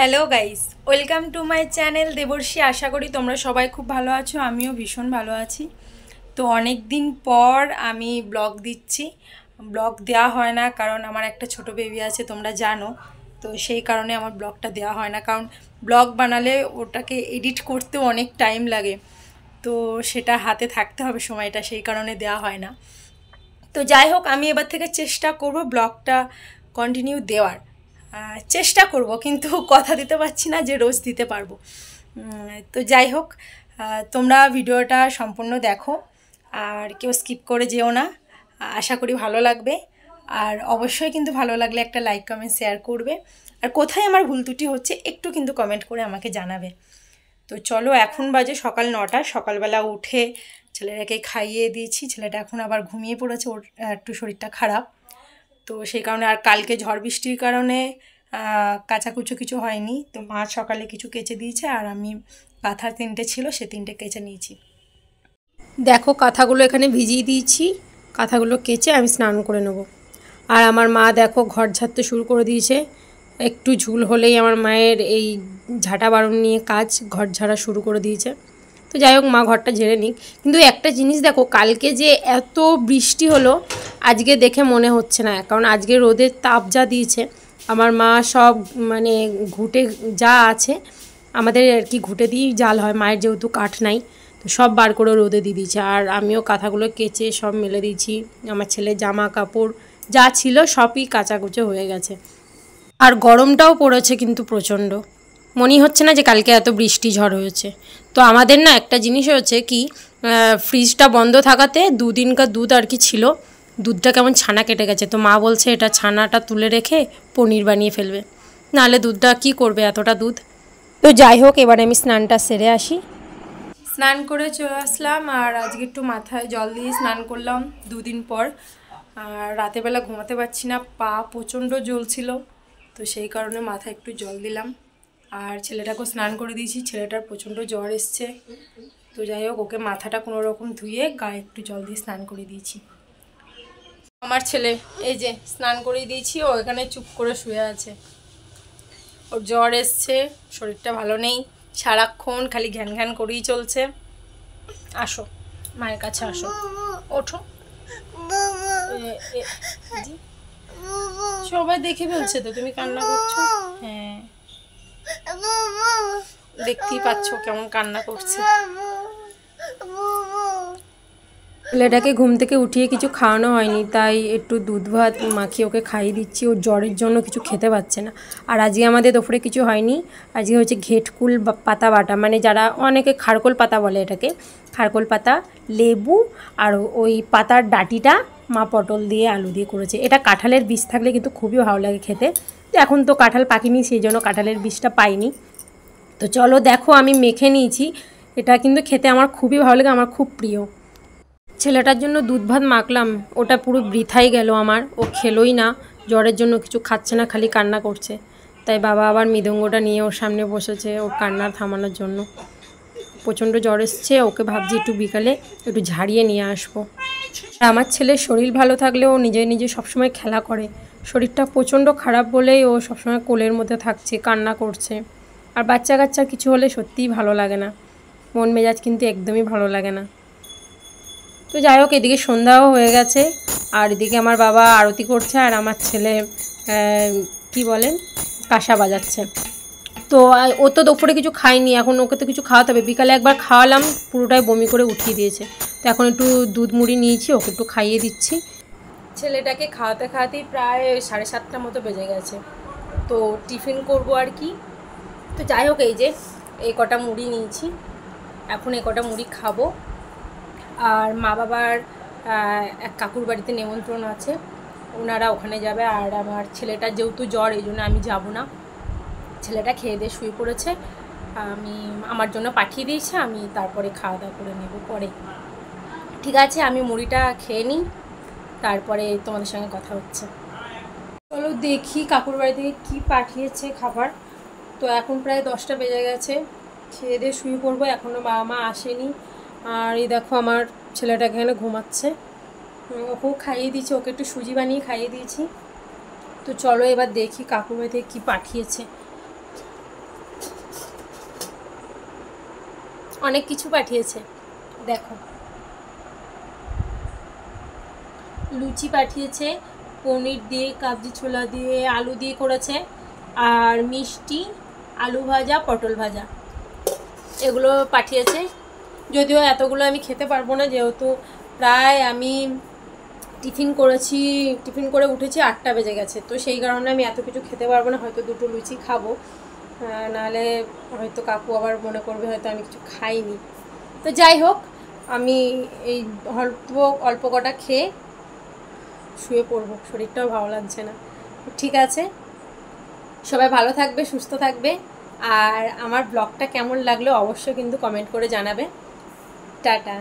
Hello guys, welcome to my channel Debarshi. আশা করি তোমরা সবাই খুব ভালো আছো, আমিও ভীষণ ভালো আছি। তো অনেক দিন পর আমি ব্লগ দিচ্ছি। ব্লগ দেওয়া হয় না কারণ আমার একটা ছোট বেবি আছে, তোমরা জানো। তো সেই কারণে আমার ব্লগটা দেওয়া হয় না, কারণ ব্লগ বানালে ওটাকে এডিট করতেও অনেক টাইম লাগে। তো সেটা হাতে থাকতে হবে সময়টা, সেই কারণে দেওয়া হয় না। তো যাই হোক, আমি এবার থেকে চেষ্টা করব ব্লগটা কন্টিনিউ দেওয়ার। চেষ্টা করব, কিন্তু কথা দিতে পারছি না যে রোজ দিতে পারবো। তো যাই হোক, তোমরা ভিডিওটা সম্পূর্ণ দেখো আর কেউ স্কিপ করে যেও না। আশা করি ভালো লাগবে। আর অবশ্যই কিন্তু ভালো লাগলে একটা লাইক কমেন্ট শেয়ার করবে। আর কোথায় আমার ভুল ত্রুটি হচ্ছে একটু কিন্তু কমেন্ট করে আমাকে জানাবে। তো চলো, এখন বাজে সকাল 9টা। সকালবেলা উঠে ছেলেটাকে খাইয়ে দিয়েছি। ছেলেটা এখন আবার ঘুমিয়ে পড়েছে, ওর একটু শরীরটা খারাপ। তো সেই কারণে, আর কালকে ঝড় বৃষ্টির কারণে কাচাকুচো কিছু হয়নি। তো মা সকালে কিছু কেচে দিয়েছে, আর আমি কাঁথা 3টে ছিল, সে 3টে কেচে নিয়েছি। দেখো, কাঁথাগুলো এখানে ভিজিয়ে দিয়েছি। কাঁথাগুলো কেচে আমি স্নান করে নেব। আর আমার মা দেখো ঘর ঝাড়তে শুরু করে দিয়েছে। একটু ঝুল হলেই আমার মায়ের এই ঝাঁটা বারণ নিয়ে কাজ, ঘর ঝাড়া শুরু করে দিয়েছে। তো যাই হোক, মা ঘরটা ঝেড়ে নিক। কিন্তু একটা জিনিস দেখো, কালকে যে এত বৃষ্টি হলো আজকে দেখে মনে হচ্ছে না, কারণ আজকে রোদের তাপ যা দিয়েছে। আমার মা সব মানে ঘুঁটে যা আছে আমাদের আর কি, ঘুঁটে দিয়েই জাল হয়, মায়ের যেহেতু কাঠ নাই। তো সব বার করে রোদে দিয়ে দিয়েছে। আর আমিও কাঁথাগুলো কেচে সব মেলে দিয়েছি। আমার ছেলের জামা কাপড় যা ছিল সবই কাচাকুচো হয়ে গেছে। আর গরমটাও পড়েছে কিন্তু প্রচণ্ড। মনেই হচ্ছে না যে কালকে এত বৃষ্টি ঝড় হয়েছে। তো আমাদের না একটা জিনিস হয়েছে কি, ফ্রিজটা বন্ধ থাকাতে দুদিনকার দুধ আর কি ছিল, দুধটা কেমন ছানা কেটে গেছে। তো মা বলছে এটা ছানাটা তুলে রেখে পনির বানিয়ে ফেলবে, নাহলে দুধটা কি করবে এতটা দুধ। তো যাই হোক, এবারে আমি স্নানটা সেরে আসি। স্নান করে চলে আসলাম, আর আজকে একটু মাথায় জল দিয়ে স্নান করলাম 2 দিন পর। আর রাতেরবেলা ঘুমাতে পারছি না, পা প্রচণ্ড জ্বলছিল। তো সেই কারণে মাথায় একটু জল দিলাম। আর ছেলেটাকেও স্নান করে দিয়েছি, ছেলেটার প্রচণ্ড জ্বর এসছে। তো যাই হোক, ওকে মাথাটা কোনো রকম ধুয়ে গায়ে একটু জল দিয়ে স্নান করে দিয়েছি। আমার ছেলে এই যে স্নান করে দিয়েছি, ও এখানে চুপ করে শুয়ে আছে। ওর জ্বর এসছে, শরীরটা ভালো নেই, সারাক্ষণ খালি ঘ্যান ঘ্যান করেই চলছে। আসো মায়ের কাছে, আসো, ওঠো। সবাই দেখে ফেলছে তো তুমি কান্না করছো। হ্যাঁ, দেখতেই পাচ্ছ কেমন কান্না করছে। ছেলেটাকে ঘুম থেকে উঠিয়ে কিছু খাওয়ানো হয়নি, তাই একটু দুধ ভাত মাখিয়ে ওকে খাইয়ে দিচ্ছি। ওর জ্বরের জন্য কিছু খেতে পাচ্ছে না। আর আজকে আমাদের দুপুরে কিছু হয়নি। আজকে হচ্ছে ঘেটকুল পাতা বাটা, মানে যারা অনেকে খারকোল পাতা বলে এটাকে, খারকোল পাতা, লেবু আর ওই পাতার ডাঁটিটা মা পটল দিয়ে আলু দিয়ে করেছে। এটা কাঁঠালের বীজ থাকলে কিন্তু খুবই ভালো লাগে খেতে। এখন তো কাঁঠাল পাকিনি, সেই জন্য কাঁঠালের বীজটা পাইনি। তো চলো দেখো, আমি মেখে নিয়েছি। এটা কিন্তু খেতে আমার খুবই ভালো লাগে, আমার খুব প্রিয়। ছেলেটার জন্য দুধ ভাত মাখলাম, ওটা পুরো বৃথাই গেল আমার। ও খেলোই না, জ্বরের জন্য কিছু খাচ্ছে না, খালি কান্না করছে। তাই বাবা আবার মৃদঙ্গটা নিয়ে ওর সামনে বসেছে ওর কান্না থামানোর জন্য। প্রচণ্ড জ্বর এসছে, ওকে ভাবছি একটু বিকালে একটু ঝাড়িয়ে নিয়ে আসবো। আমার ছেলের শরীর ভালো থাকলেও নিজে নিজে সবসময় খেলা করে। শরীরটা প্রচণ্ড খারাপ বলেই ও সবসময় কোলের মধ্যে থাকছে, কান্না করছে। আর বাচ্চা কাচ্চার কিছু হলে সত্যিই ভালো লাগে না, মন মেজাজ কিন্তু একদমই ভালো লাগে না। তো যাই হোক, এদিকে সন্ধ্যাও হয়ে গেছে, আর এদিকে আমার বাবা আরতি করছে, আর আমার ছেলে কি বলেন, কাঁসা বাজাচ্ছে। তো ও তো দুপুরে কিছু খায়নি, এখন ওকে তো কিছু খাওয়াতে হবে। বিকালে একবার খাওয়ালাম, পুরোটাই বমি করে উঠিয়ে দিয়েছে। তো এখন একটু দুধ মুড়ি নিয়েছি, ওকে একটু খাইয়ে দিচ্ছি। ছেলেটাকে খাওয়াতে খাওয়াতেই প্রায় 7:30টার মতো বেজে গেছে। তো টিফিন করব আর কি। তো যাই হোক, এই যে এই কটা মুড়ি নিয়েছি, এখন এই কটা মুড়ি খাবো। আর মা বাবার এক কাকুর বাড়িতে নেমন্ত্রণ আছে, ওনারা ওখানে যাবে। আর আমার ছেলেটার যেহেতু জ্বর, এই জন্য আমি যাব না। ছেলেটা খেয়ে দিয়ে শুয়ে পড়েছে, আমি আমার জন্য পাঠিয়ে দিয়েছে, আমি তারপরে খাওয়া দাওয়া করে নেব পরে। ঠিক আছে, আমি মুড়িটা খেয়ে নিই, তারপরে তোমাদের সঙ্গে কথা হচ্ছে। চলো দেখি কাকুর বাড়ি থেকে কী পাঠিয়েছে খাবার। তো এখন প্রায় 10টা বেজে গেছে, খেয়ে দিয়ে শুয়ে পড়বো, এখনও বাবা মা আসেনি। আর এই দেখো আমার ছেলেটা এখানে ঘুমাচ্ছে, ওকেও খাইয়ে দিয়েছি, ওকে একটু সুজি বানিয়ে খাইয়ে দিয়েছি। তো চলো এবার দেখি কাকুর বাড়ি থেকে কী পাঠিয়েছে। অনেক কিছু পাঠিয়েছে, দেখো লুচি পাঠিয়েছে, পনির দিয়ে, কাবজি ছোলা দিয়ে, আলু দিয়ে করেছে, আর মিষ্টি, আলু ভাজা, পটল ভাজা, এগুলো পাঠিয়েছে। যদিও এতগুলো আমি খেতে পারবো না, যেহেতু প্রায় আমি টিফিন করে উঠেছি 8টা বেজে গেছে, তো সেই কারণে আমি এত কিছু খেতে পারবো না, হয়তো 2টো লুচি খাবো, নাহলে হয়তো কাকু আবার মনে করবে হয়তো আমি কিছু খাইনি। তো যাই হোক, আমি এই অল্প কটা খেয়ে শুয়ে পড়বো, শরীরটাও ভালো লাগছে না। ঠিক আছে, সবাই ভালো থাকবে, সুস্থ থাকবে, আর আমার ব্লগটা কেমন লাগলো অবশ্যই কিন্তু কমেন্ট করে জানাবে। টাটা।